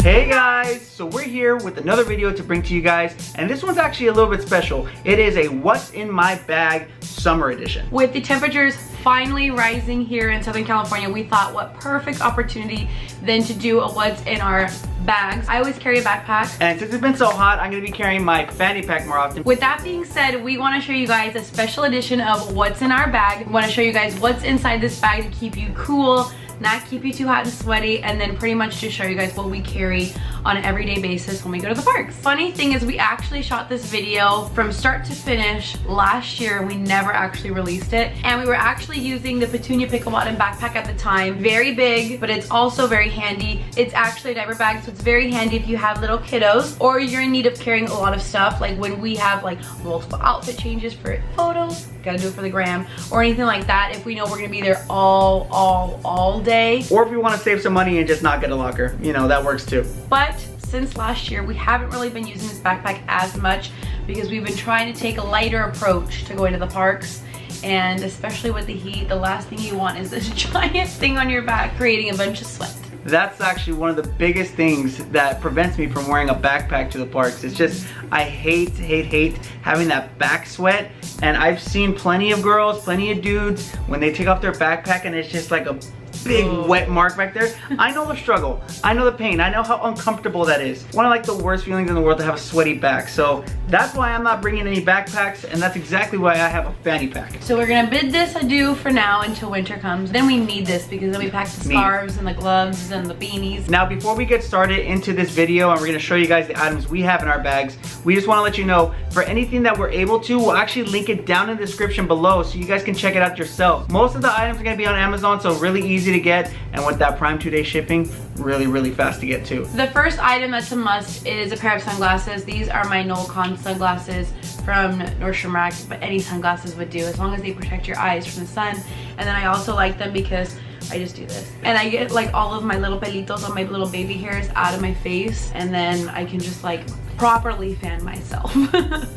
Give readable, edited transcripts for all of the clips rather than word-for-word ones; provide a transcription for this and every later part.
Hey guys, so we're here with another video to bring to you guys, and this one's actually a little bit special. It is a What's in My Bag summer edition. With the temperatures finally rising here in Southern California, we thought what perfect opportunity than to do a What's in Our Bags. I always carry a backpack. And since it's been so hot, I'm gonna be carrying my fanny pack more often. With that being said, we wanna show you guys a special edition of What's in Our Bag. We wanna show you guys what's inside this bag to keep you cool, not keep you too hot and sweaty, and then pretty much just show you guys what we carry on an everyday basis when we go to the parks. Funny thing is we actually shot this video from start to finish last year. We never actually released it, and we were actually using the Petunia Pickle Bottom backpack at the time. Very big, but it's also very handy. It's actually a diaper bag, so it's very handy if you have little kiddos or you're in need of carrying a lot of stuff, like when we have like multiple outfit changes for photos, gotta do it for the gram, or anything like that, if we know we're gonna be there all day. Or if you want to save some money and just not get a locker, you know, that works too. But since last year, we haven't really been using this backpack as much because we've been trying to take a lighter approach to going to the parks. And especially with the heat, the last thing you want is this giant thing on your back creating a bunch of sweat. That's actually one of the biggest things that prevents me from wearing a backpack to the parks. It's just, I hate having that back sweat. And I've seen plenty of girls, plenty of dudes, when they take off their backpack and it's just like a big wet mark back there. I know the struggle, I know the pain, I know how uncomfortable that is. One of like the worst feelings in the world to have a sweaty back. So that's why I'm not bringing any backpacks, and that's exactly why I have a fanny pack. So we're gonna bid this adieu for now until winter comes. Then we need this because then we pack the scarves and the gloves and the beanies. Now before we get started into this video and we're gonna show you guys the items we have in our bags, we just wanna let you know, for anything that we're able to, we'll actually link it down in the description below so you guys can check it out yourself. Most of the items are gonna be on Amazon, so really easy to get, and with that Prime 2-day shipping, really fast to get too. The first item that's a must is a pair of sunglasses. These are my Noel sunglasses from Nordstrom Rack, but any sunglasses would do as long as they protect your eyes from the sun. And then I also like them because I just do this and I get like all of my little pelitos on my little baby hairs out of my face, and then I can just like properly fan myself.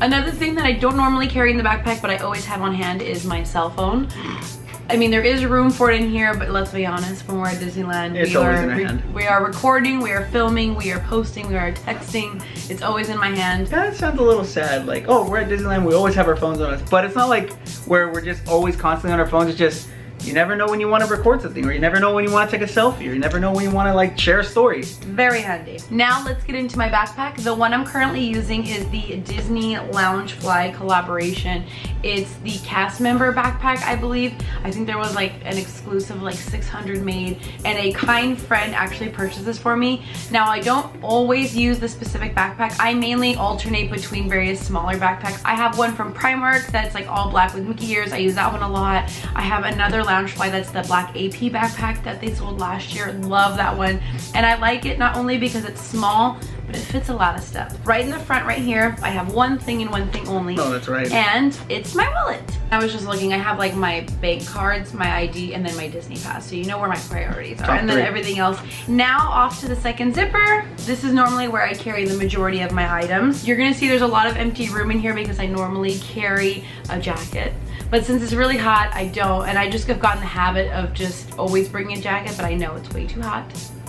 Another thing that I don't normally carry in the backpack but I always have on hand is my cell phone. I mean, there is room for it in here, but let's be honest, when we're at Disneyland, we are recording, we are filming, we are posting, we are texting. It's always in my hand. That sounds a little sad. Like, oh, we're at Disneyland, we always have our phones on us. But it's not like where we're just always constantly on our phones. It's just, you never know when you want to record something, or you never know when you want to take a selfie, or you never know when you want to like share a story. Very handy. Now let's get into my backpack. The one I'm currently using is the Disney Loungefly collaboration. It's the cast member backpack, I believe. I think there was like an exclusive like 600 made, and a kind friend actually purchased this for me. Now I don't always use the specific backpack. I mainly alternate between various smaller backpacks. I have one from Primark that's like all black with Mickey ears. I use that one a lot. I have another Loungefly that's the black AP backpack that they sold last year. Love that one, and I like it not only because it's small, but it fits a lot of stuff. Right in the front right here, I have one thing and one thing only. Oh, that's right. And it's my wallet. I was just looking, I have like my bank cards, my ID, and then my Disney pass. So you know where my priorities are. And then everything else. Now off to the second zipper. This is normally where I carry the majority of my items. You're gonna see there's a lot of empty room in here because I normally carry a jacket. But since it's really hot, I don't. And I just have gotten the habit of just always bringing a jacket, but I know it's way too hot.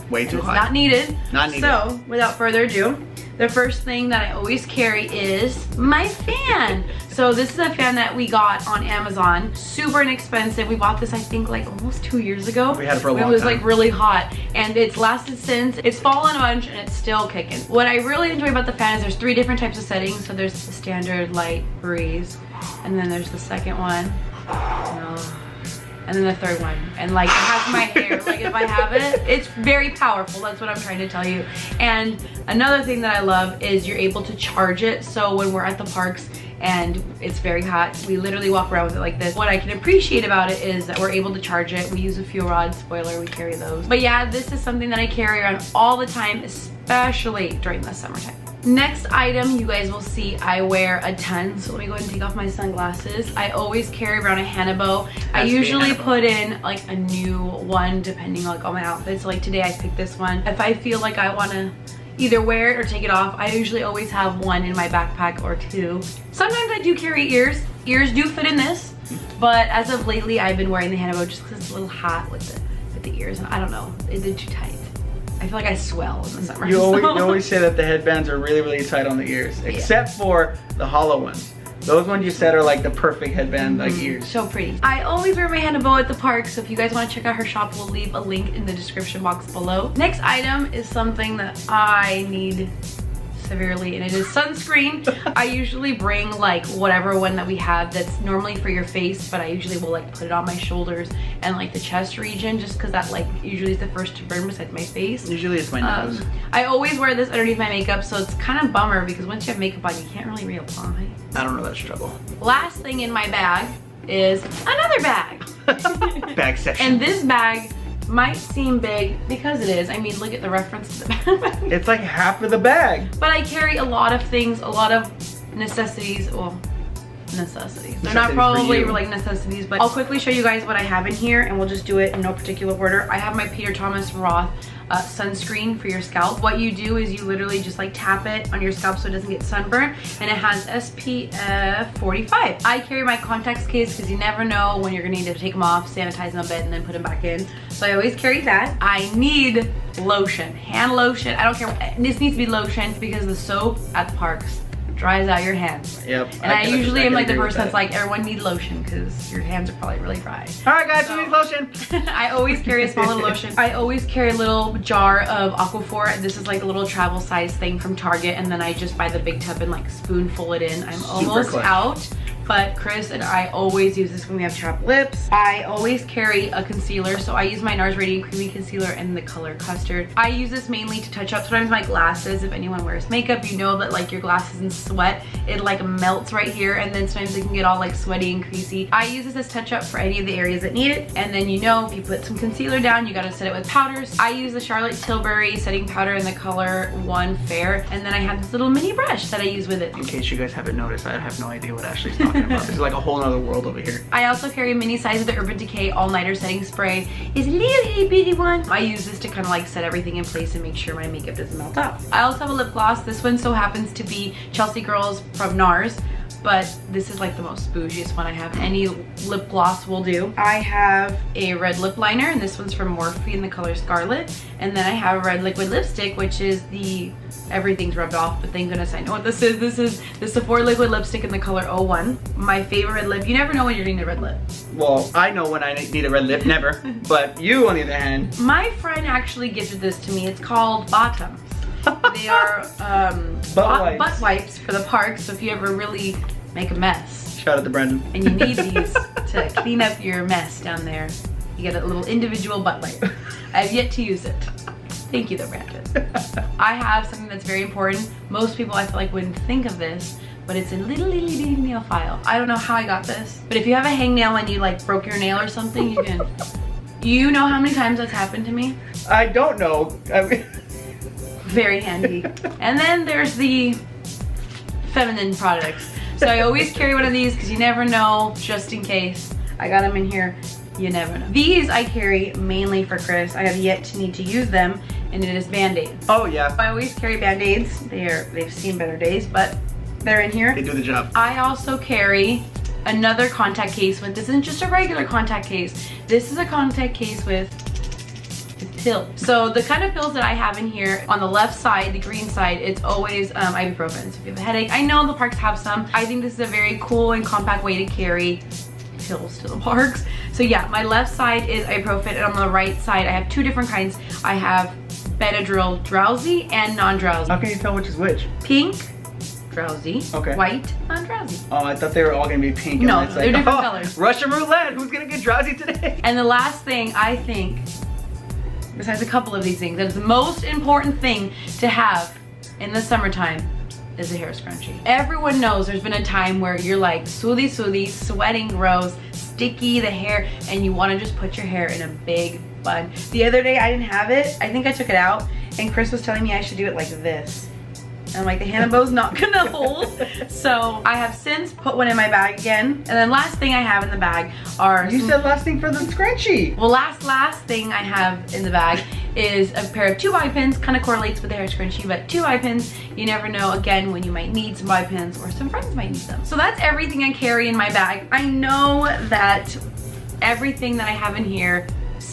Way too hot. Not needed. Not needed. So, without further ado, the first thing that I always carry is my fan. So this is a fan that we got on Amazon. Super inexpensive. We bought this, I think, like almost 2 years ago. We had it for a long time. It was like really hot, and it's lasted since. It's fallen a bunch, and it's still kicking. What I really enjoy about the fan is there's 3 different types of settings. So there's the standard light breeze, and then there's the second one. And then the third one, and like it has my hair, like if I have it, it's very powerful. That's what I'm trying to tell you. And another thing that I love is you're able to charge it. So when we're at the parks and it's very hot, we literally walk around with it like this. What I can appreciate about it is that we're able to charge it. We use a fuel rod, spoiler, we carry those. But yeah, this is something that I carry around all the time, especially during the summertime. Next item, you guys will see I wear a ton, so let me go ahead and take off my sunglasses. I always carry around a Hannibal. I usually put in like a new one depending like on my outfits. So like today I picked this one. If I feel like I want to either wear it or take it off, I usually always have one in my backpack or 2. Sometimes I do carry ears. Ears do fit in this, but as of lately I've been wearing the Hannibal just because it's a little hot with the ears, and I don't know, is it too tight? I feel like I swell in the summer. You always say that the headbands are really, really tight on the ears, except for the hollow ones. Those ones you said are like the perfect headband, like ears. So pretty. I always wear my Hannah bow at the park, so if you guys want to check out her shop, we'll leave a link in the description box below. Next item is something that I need severely, and it is sunscreen. I usually bring like whatever one that we have that's normally for your face, but I usually will like put it on my shoulders and like the chest region, just because that like usually is the first to burn besides my face. Usually it's my nose. I always wear this underneath my makeup, so it's kind of bummer because once you have makeup on, you can't really reapply. I don't know that struggle. Last thing in my bag is another bag. Bag section. And this bag might seem big because it is. I mean, look at the reference to the bag. It's like half of the bag. But I carry a lot of things, a lot of necessities. Well, necessities. They're not probably like necessities, but I'll quickly show you guys what I have in here, and we'll just do it in no particular order. I have my Peter Thomas Roth sunscreen for your scalp. What you do is you literally just like tap it on your scalp so it doesn't get sunburned, and it has SPF 45. I carry my contacts case because you never know when you're gonna need to take them off, sanitize them a bit, and then put them back in. So I always carry that. I need lotion, hand lotion. I don't care, this needs to be lotion because the soap at the parks dries out your hands. Yep. And I usually am like the person that's like, everyone need lotion because your hands are probably really dry. All right guys, we need lotion. I always carry a small little lotion. I always carry a little jar of Aquaphor. This is like a little travel size thing from Target, and then I just buy the big tub and like spoonful it in. I'm almost out, but Chris and I always use this when we have chapped lips. I always carry a concealer, so I use my NARS Radiant Creamy Concealer in the color Custard. I use this mainly to touch up sometimes my glasses. If anyone wears makeup, you know that like your glasses and sweat, it like melts right here, and then sometimes it can get all like sweaty and creasy. I use this as touch up for any of the areas that need it, and then you know if you put some concealer down, you gotta set it with powders. I use the Charlotte Tilbury setting powder in the color 1 Fair, and then I have this little mini brush that I use with it. In case you guys haven't noticed, I have no idea what Ashley's talking about. This is like a whole nother world over here. I also carry a mini size of the Urban Decay All-Nighter Setting Spray. It's a little itty bitty one. I use this to kind of like set everything in place and make sure my makeup doesn't melt off. I also have a lip gloss. This one so happens to be Chelsea Girls from NARS, but this is like the most bougiest one I have. Any lip gloss will do. I have a red lip liner, and this one's from Morphe in the color Scarlet. And then I have a red liquid lipstick, which is the, everything's rubbed off, but thank goodness I know what this is. This is the Sephora liquid lipstick in the color 01. My favorite red lip. You never know when you're needing a red lip. Well, I know when I need a red lip, never. But you, on the other hand. My friend actually gifted this to me. It's called Bottoms. They are butt wipes for the park, so if you ever really make a mess. Shout out to Brendan. And you need these to clean up your mess down there. You get a little individual butt wipe. I've yet to use it. Thank you though, Brandon. I have something that's very important. Most people I feel like wouldn't think of this, but it's a little nail file. I don't know how I got this, but if you have a hangnail and you like broke your nail or something, you can, you know how many times that's happened to me? I don't know. I mean, very handy. And then there's the feminine products. So I always carry one of these because you never know, just in case. I got them in here, you never know. These I carry mainly for Chris. I have yet to need to use them, and it is Band-Aids. Oh yeah. I always carry Band-Aids. They've seen better days, but they're in here. They do the job. I also carry another contact case with, this isn't just a regular contact case. This is a contact case with pills. So the kind of pills that I have in here, on the left side, the green side, it's always ibuprofen. So if you have a headache, I know the parks have some. I think this is a very cool and compact way to carry pills to the parks. So yeah, my left side is ibuprofen, and on the right side I have two different kinds. I have Benadryl drowsy and non-drowsy. How can you tell which is which? Pink, drowsy. Okay. White, non-drowsy. Oh, I thought they were all gonna be pink. No, and it's they're like, different colors. Russian roulette. Who's gonna get drowsy today? And the last thing I think, besides a couple of these things, that is the most important thing to have in the summertime is a hair scrunchie. Everyone knows there's been a time where you're like soothie, sweating gross, sticky the hair, and you want to just put your hair in a big bun. The other day I didn't have it. I think I took it out, and Chris was telling me I should do it like this. And I'm like, the Hannah bow's not gonna hold. So I have since put one in my bag again. And then last thing I have in the bag are... You said last thing for the scrunchie. Well, last thing I have in the bag is a pair of 2 bobby pins. Kind of correlates with the hair scrunchie, but 2 bobby pins. You never know, again, when you might need some bobby pins or some friends might need them. So that's everything I carry in my bag. I know that everything that I have in here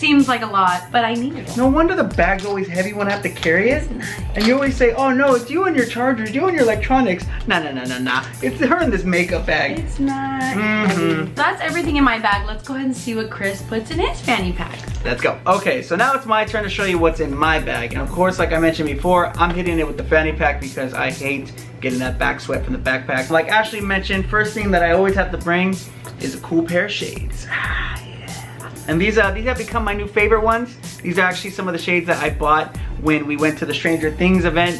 seems like a lot, but I need it. No wonder the bag's always heavy when I have to carry it. And you always say, oh no, it's you and your chargers, you and your electronics. Nah. It's her in this makeup bag. It's not. That's everything in my bag. Let's go ahead and see what Chris puts in his fanny pack. Let's go. Okay, so now it's my turn to show you what's in my bag. And of course, like I mentioned before, I'm hitting it with the fanny pack because I hate getting that back sweat from the backpack. Like Ashlie mentioned, first thing that I always have to bring is a cool pair of shades. And these have become my new favorite ones. These are actually some of the shades that I bought when we went to the Stranger Things event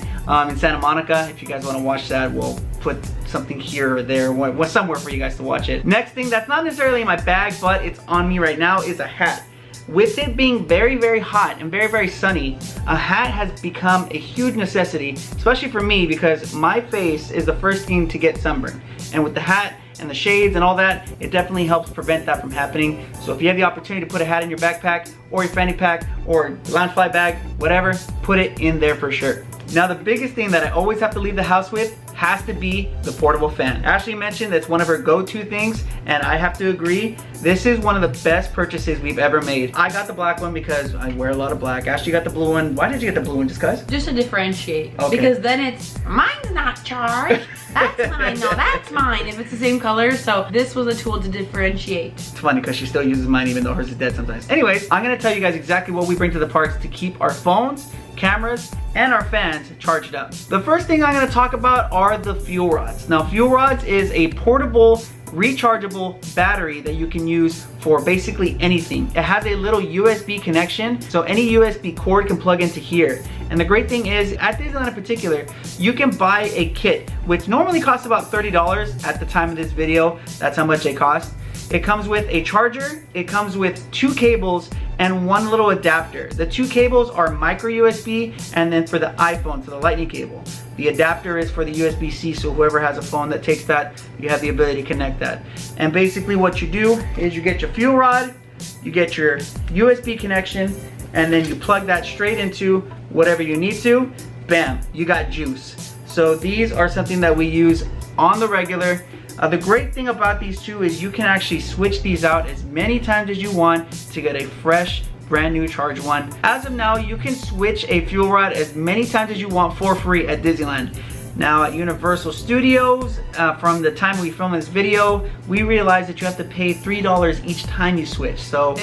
in Santa Monica. If you guys want to watch that, we'll put something here or there, somewhere for you guys to watch it. Next thing that's not necessarily in my bag, but it's on me right now is a hat. With it being very, very hot and very, very sunny, a hat has become a huge necessity, especially for me because my face is the first thing to get sunburned. And with the hat and the shades and all that, it definitely helps prevent that from happening. So if you have the opportunity to put a hat in your backpack or your fanny pack or Loungefly bag, whatever, put it in there for sure. Now the biggest thing that I always have to leave the house with has to be the portable fan. Ashlie mentioned that's one of her go-to things, and I have to agree, this is one of the best purchases we've ever made. I got the black one because I wear a lot of black. Ashlie got the blue one. Why did you get the blue one, just cause? Just to differentiate. Okay. Because then it's, mine's not charged. That's mine, no, that's mine. If it's the same color, so this was a tool to differentiate. It's funny because she still uses mine even though hers is dead sometimes. Anyways, I'm gonna tell you guys exactly what we bring to the parks to keep our phones, cameras, and our fans charged up. The first thing I'm gonna talk about are the fuel rods. Now, fuel rods is a portable, rechargeable battery that you can use for basically anything. It has a little USB connection, so any USB cord can plug into here. And the great thing is, at Disneyland in particular, you can buy a kit, which normally costs about $30 at the time of this video. That's how much they cost. It comes with a charger, it comes with 2 cables, and 1 little adapter. The 2 cables are micro USB, and then for the iPhone, for the lightning cable. The adapter is for the USB-C, so whoever has a phone that takes that, you have the ability to connect that. And basically what you do is you get your fuel rod, you get your USB connection, and then you plug that straight into whatever you need to. Bam, you got juice. So these are something that we use on the regular. The great thing about these two is you can actually switch these out as many times as you want to get a fresh, brand new charged one. As of now, you can switch a fuel rod as many times as you want for free at Disneyland. Now at Universal Studios, from the time we filmed this video, we realized that you have to pay $3 each time you switch. So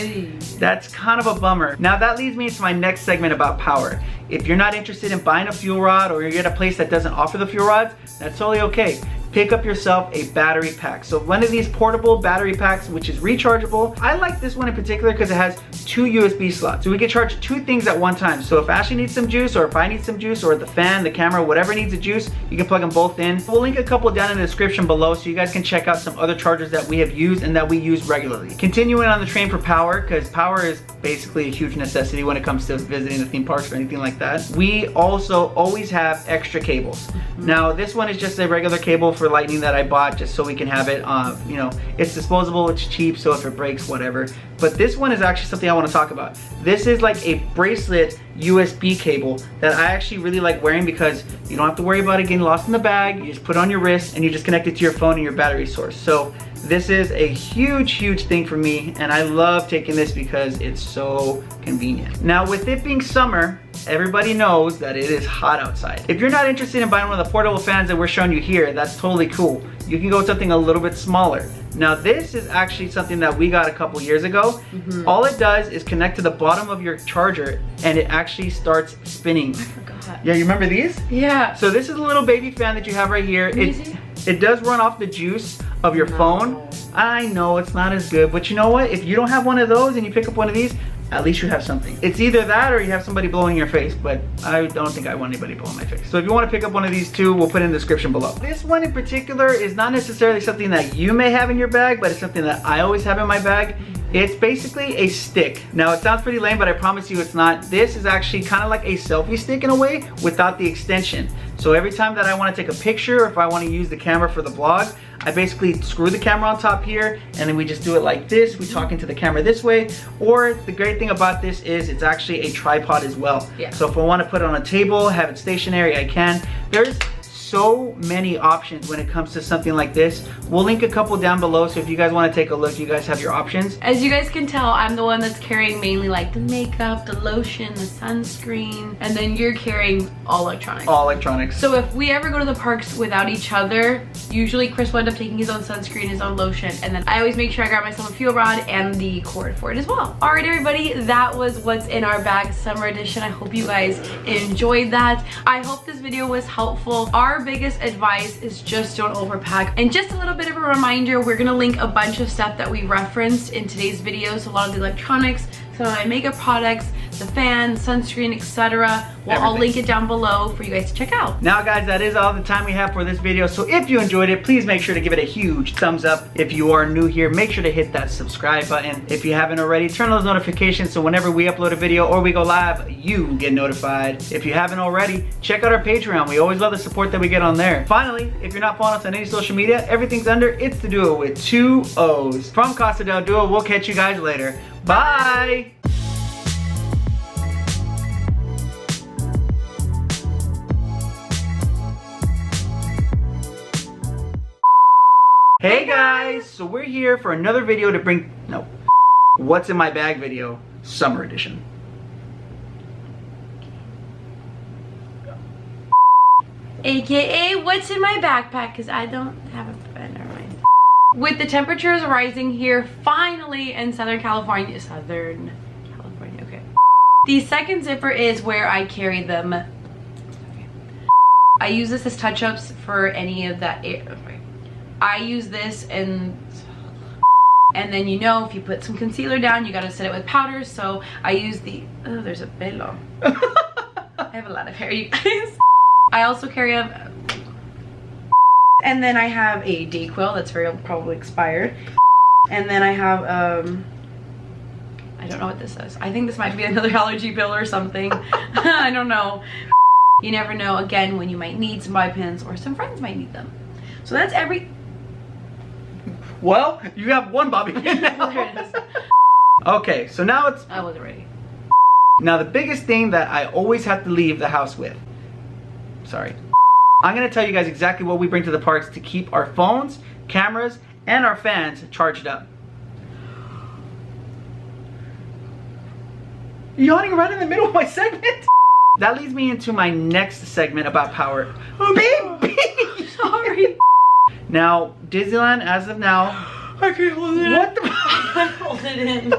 that's kind of a bummer. Now that leads me into my next segment about power. If you're not interested in buying a fuel rod or you're at a place that doesn't offer the fuel rods, that's totally okay. Pick up yourself a battery pack. So one of these portable battery packs, which is rechargeable. I like this one in particular because it has 2 USB slots. So we can charge 2 things at one time. So if Ashlie needs some juice, or if I need some juice, or the fan, the camera, whatever needs a juice, you can plug them both in. We'll link a couple down in the description below so you guys can check out some other chargers that we have used and that we use regularly. Continuing on the train for power, because power is basically a huge necessity when it comes to visiting the theme parks or anything like that. We also always have extra cables. Now this one is just a regular cable for lightning that I bought just so we can have it, you know, it's disposable, it's cheap, so if it breaks, whatever. But this one is actually something I want to talk about. This is like a bracelet USB cable that I actually really like wearing because you don't have to worry about it getting lost in the bag. You just put it on your wrist and you just connect it to your phone and your battery source. So this is a huge, huge thing for me, and I love taking this because it's so convenient. Now with it being summer, everybody knows that it is hot outside. If you're not interested in buying one of the portable fans that we're showing you here, that's totally cool. You can go with something a little bit smaller. Now this is actually something that we got a couple years ago. All it does is connect to the bottom of your charger and it actually starts spinning. I forgot. Yeah, you remember these? Yeah. So this is a little baby fan that you have right here. It does run off the juice of your phone. I know it's not as good, but you know what? If you don't have one of those and you pick up one of these, at least you have something. It's either that or you have somebody blowing your face, but I don't think I want anybody blowing my face. So if you want to pick up one of these two, we'll put it in the description below. This one in particular is not necessarily something that you may have in your bag, but it's something that I always have in my bag. It's basically a stick. Now it sounds pretty lame, but I promise you it's not. This is actually kind of like a selfie stick in a way without the extension. So every time that I want to take a picture or if I want to use the camera for the vlog, I basically screw the camera on top here and then we just do it like this. We talk into the camera this way. Or the great thing about this is it's actually a tripod as well. Yeah. So if I want to put it on a table, have it stationary, I can. There's so many options when it comes to something like this. We'll link a couple down below, so if you guys want to take a look, you guys have your options. As you guys can tell, I'm the one that's carrying mainly like the makeup, the lotion, the sunscreen, and then you're carrying all electronics. All electronics. So if we ever go to the parks without each other, usually Chris will end up taking his own sunscreen, his own lotion, and then I always make sure I grab myself a fuel rod and the cord for it as well. All right, everybody, that was what's in our bag summer edition. I hope you guys enjoyed that. I hope this video was helpful. Our biggest advice is just don't overpack. And just a little bit of a reminder, we're gonna link a bunch of stuff that we referenced in today's video. So a lot of the electronics, some of my makeup products, the fan, sunscreen, etc. I'll link it down below for you guys to check out. Now guys, that is all the time we have for this video. So if you enjoyed it, please make sure to give it a huge thumbs up. If you are new here, make sure to hit that subscribe button. If you haven't already, turn on those notifications so whenever we upload a video or we go live, you get notified. If you haven't already, check out our Patreon. We always love the support that we get on there. Finally, if you're not following us on any social media, everything's under It's the Duo with 2 O's. From Casa del Duo, we'll catch you guys later. Bye! Hey guys, so we're here for another video to bring, what's in my bag video, summer edition. AKA what's in my backpack, because I don't have a, never mind. With the temperatures rising here finally in Southern California, okay. The second zipper is where I carry them. I use this as touch-ups for any of that air. I use this and then you know if you put some concealer down you gotta set it with powder, so I use the, oh there's a pelo. I have a lot of hair, you guys. I also carry a, and then I have a Dayquil that's very probably expired, and then I have I don't know what this is. I think this might be another allergy pill or something. I don't know. You never know, again, when you might need some bobby pins or some friends might need them. So that's Well, you have one bobby pin now. There it is. Okay, so now it's... I wasn't ready. Now the biggest thing that I always have to leave the house with. Sorry. I'm going to tell you guys exactly what we bring to the parks to keep our phones, cameras, and our fans charged up. Yawning right in the middle of my segment? That leads me into my next segment about power. Baby! Sorry. Now, Disneyland, as of now... I can't hold it in. What the... I can't hold it in.